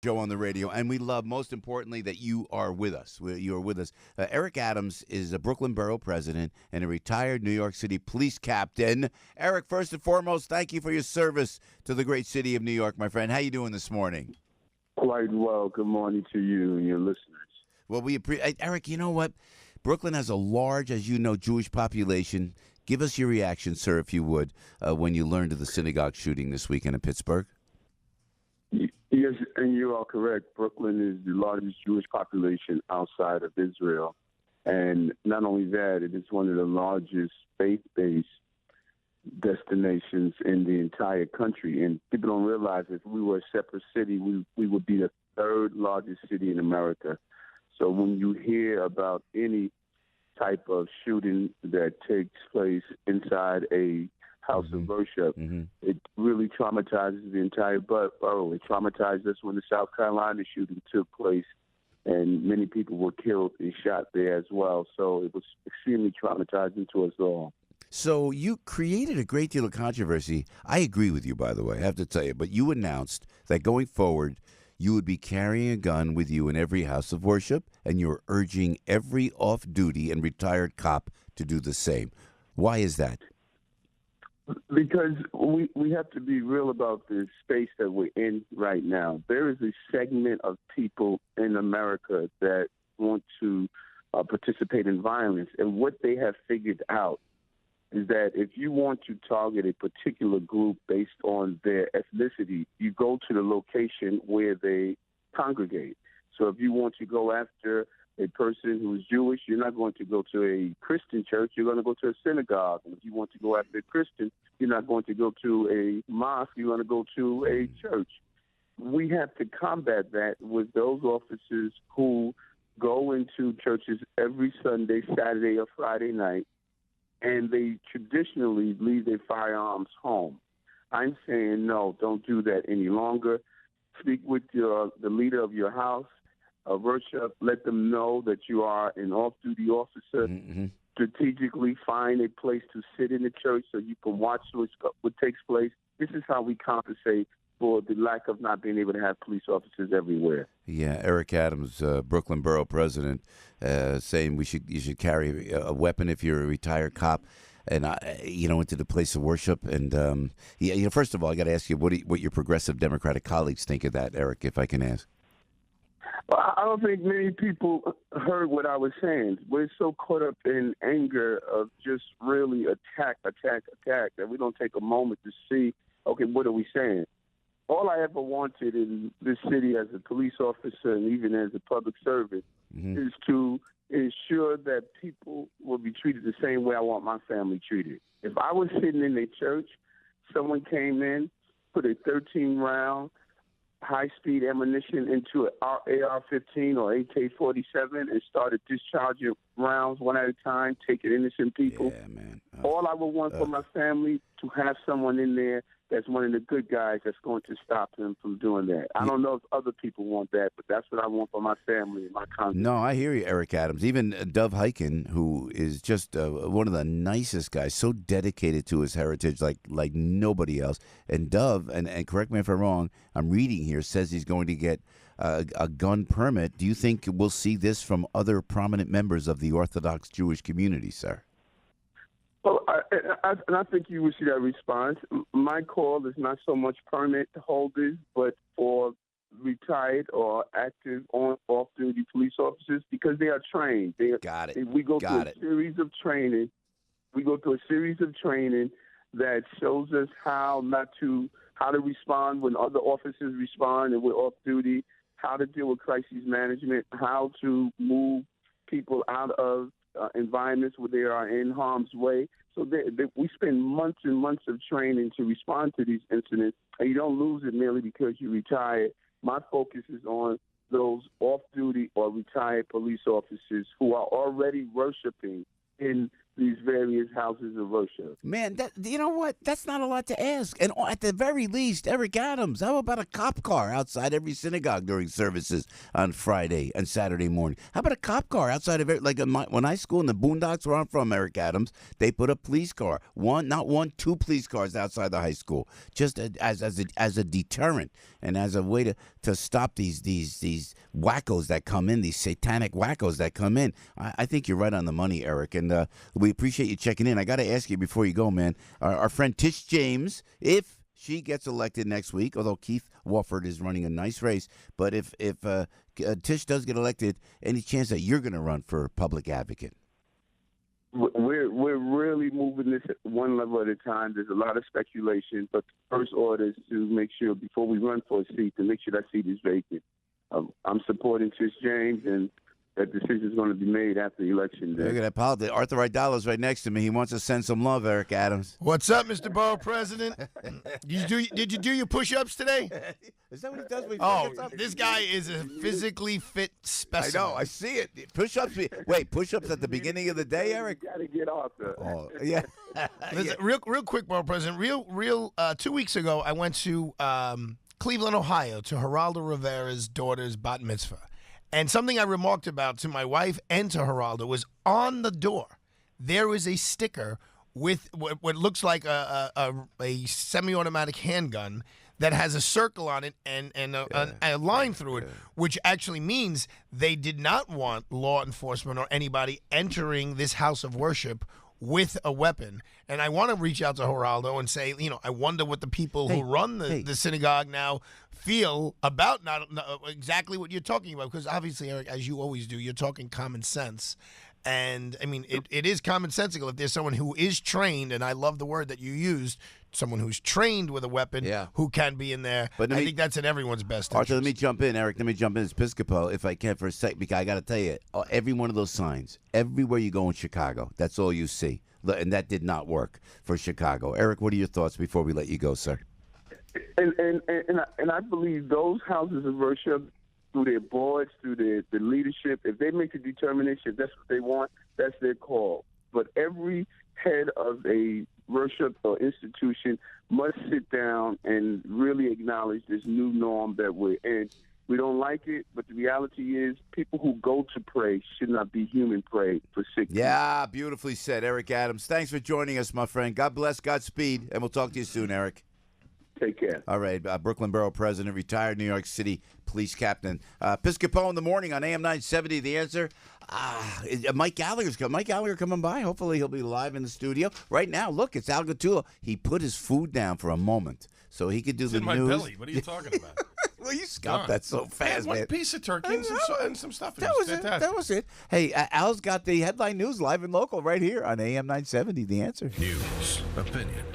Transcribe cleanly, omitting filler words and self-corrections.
Joe on the radio, and we love most importantly that you are with us. You are with us. Eric Adams is a Brooklyn Borough president and a retired New York City police captain. Eric, first and foremost, thank you for your service to the great city of New York, my friend. How you doing this morning? Quite well. Good morning to you and your listeners. Well, Eric, you know what? Brooklyn has a large, as you know, Jewish population. Give us your reaction, sir, if you would, when you learned of the synagogue shooting this weekend in Pittsburgh. Yes, and you are correct. Brooklyn is the largest Jewish population outside of Israel. And not only that, it is one of the largest faith-based destinations in the entire country. And people don't realize if we were a separate city, we would be the third largest city in America. So when you hear about any type of shooting that takes place inside a house of worship, it really traumatizes the entire borough. It traumatized us when the South Carolina shooting took place, and many people were killed and shot there as well. So it was extremely traumatizing to us all. So you created a great deal of controversy. I agree with you, by the way, I have to tell you. But you announced that going forward, you would be carrying a gun with you in every house of worship, and you're urging every off-duty and retired cop to do the same. Why is that? Because we have to be real about the space that we're in right now. There is a segment of people in America that want to participate in violence, and what they have figured out is that if you want to target a particular group based on their ethnicity, you go to the location where they congregate. So if you want to go after a person who is Jewish, you're not going to go to a Christian church. You're going to go to a synagogue. And if you want to go after a Christian, you're not going to go to a mosque. You're going to go to a church. We have to combat that with those officers who go into churches every Sunday, Saturday, or Friday night, and they traditionally leave their firearms home. I'm saying, no, don't do that any longer. Speak with the leader of your house of worship. Let them know that you are an off-duty officer. Strategically find a place to sit in the church so you can watch what takes place. This is how we compensate for the lack of not being able to have police officers everywhere. Yeah, Eric Adams, Brooklyn Borough president, saying you should carry a weapon if you're a retired cop, and into the place of worship. And first of all, I got to ask you what your progressive Democratic colleagues think of that, Eric, if I can ask. Well, I don't think many people heard what I was saying. We're so caught up in anger of just really attack, that we don't take a moment to see, okay, what are we saying? All I ever wanted in this city as a police officer and even as a public servant is to ensure that people will be treated the same way I want my family treated. If I was sitting in a church, someone came in, put a 13-round high-speed ammunition into an AR-15 or AK-47 and started discharging rounds one at a time, taking innocent people. Yeah, man. All I would want for my family to have someone in there that's one of the good guys that's going to stop them from doing that. I don't know if other people want that, but that's what I want for my family and my congregation. No, I hear you, Eric Adams. Even Dov Hiken, who is just one of the nicest guys, so dedicated to his heritage like nobody else. And Dov, and correct me if I'm wrong, I'm reading here, says he's going to get a gun permit. Do you think we'll see this from other prominent members of the Orthodox Jewish community, sir? Well, I think you will see that response. My call is not so much permit holders, but for retired or active off-duty police officers because they are trained. Got it. We go through a series of training. We go through a series of training that shows us how to respond when other officers respond and we're off-duty, how to deal with crisis management, how to move people out of environments where they are in harm's way. So we spend months and months of training to respond to these incidents, and you don't lose it merely because you retired. My focus is on those off-duty or retired police officers who are already worshiping in these various houses of worship. Man, you know what? That's not a lot to ask. And at the very least, Eric Adams, how about a cop car outside every synagogue during services on Friday and Saturday morning? How about a cop car outside of it? Like when I school in the boondocks where I'm from, Eric Adams, they put a police car. Two police cars outside the high school, just as a deterrent and as a way to stop these wackos that come in, these satanic wackos that come in. I think you're right on the money, Eric, and we appreciate you checking in. I got to ask you before you go, man. Our friend Tish James, if she gets elected next week, although Keith Wofford is running a nice race, but if Tish does get elected, any chance that you're going to run for public advocate? We're really moving this one level at a time. There's a lot of speculation, but the first order is to make sure before we run for a seat, to make sure that seat is vacant. I'm supporting Tish James, and that decision is going to be made after the election day. Look at that politics. Arthur Idala's right next to me. He wants to send some love, Eric Adams. What's up, Mr. Borough President? Did you do your push-ups today? Is that what he does? This guy is a physically fit specimen. I know. I see it. Push-ups. Wait, push-ups at the beginning of the day, Eric? You got to get off there. Oh, yeah. Listen, real quick, Borough President. 2 weeks ago, I went to Cleveland, Ohio, to Geraldo Rivera's daughter's bat mitzvah. And something I remarked about to my wife and to Geraldo was on the door, there is a sticker with what looks like a semi-automatic handgun that has a circle on it and a line through it, which actually means they did not want law enforcement or anybody entering this house of worship with a weapon. And I want to reach out to Geraldo and say, I wonder what the people who run the synagogue now feel about not exactly what you're talking about. Because obviously, Eric, as you always do, you're talking common sense. And, I mean, it is commonsensical if there's someone who is trained, and I love the word that you used, someone who's trained with a weapon who can be in there. But I think that's in everyone's best interest. Arthur, let me jump in, Eric. Let me jump in as Piscopo, if I can, for a sec, because I got to tell you, every one of those signs, everywhere you go in Chicago, that's all you see. And that did not work for Chicago. Eric, what are your thoughts before we let you go, sir? And I believe those houses of worship, through their boards, through the leadership, if they make a determination, if that's what they want, that's their call. But every head of a worship or institution must sit down and really acknowledge this new norm that we're in. We don't like it, but the reality is people who go to pray should not be human prey for sick people. Yeah, beautifully said, Eric Adams. Thanks for joining us, my friend. God bless, Godspeed, and we'll talk to you soon, Eric. Take care. All right, Bklyn Borough President, retired New York City Police Captain. Piscopo in the morning on AM 970, The Answer. Mike Gallagher coming by. Hopefully he'll be live in the studio. Right now, look, it's Al Gattuso. He put his food down for a moment so he could do the news. It's in my belly. What are you talking about? Well, you scoffed that so fast, man. One piece of turkey and some stuff. That was it. Hey, Al's got the headline news live and local right here on AM 970, The Answer. News, opinion,